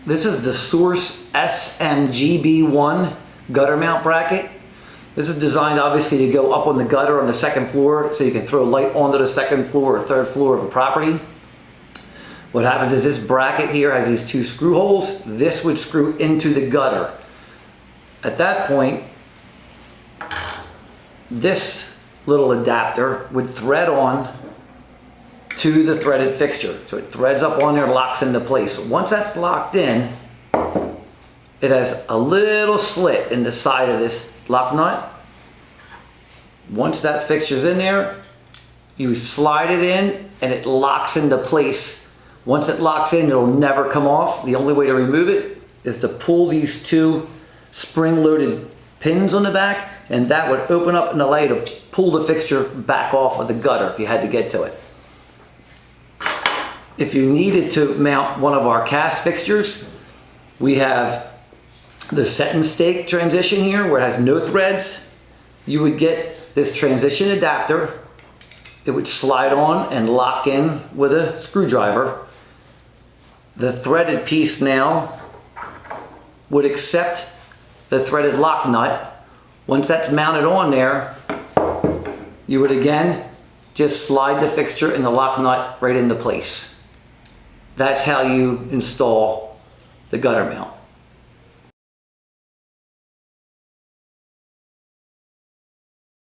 This is the Source SMGB1 gutter mount bracket. This is designed obviously to go up on the gutter on the second floor so you can throw light onto the second floor or third floor of a property. What happens is this bracket here has these two screw holes. This would screw into the gutter. At that point, this little adapter would thread on to the threaded fixture. So it threads up on there, locks into place. Once that's locked in, it has a little slit in the side of this lock nut. Once that fixture's in there, you slide it in and it locks into place. Once it locks in, it'll never come off. The only way to remove it is to pull these two spring-loaded pins on the back, and that would open up and allow you to pull the fixture back off of the gutter if you had to get to it. If you needed to mount one of our cast fixtures, we have the set and stake transition here where it has no threads. You would get this transition adapter. It would slide on and lock in with a screwdriver. The threaded piece now would accept the threaded lock nut. Once that's mounted on there, you would again just slide the fixture and the lock nut right into place. That's how you install the gutter mount.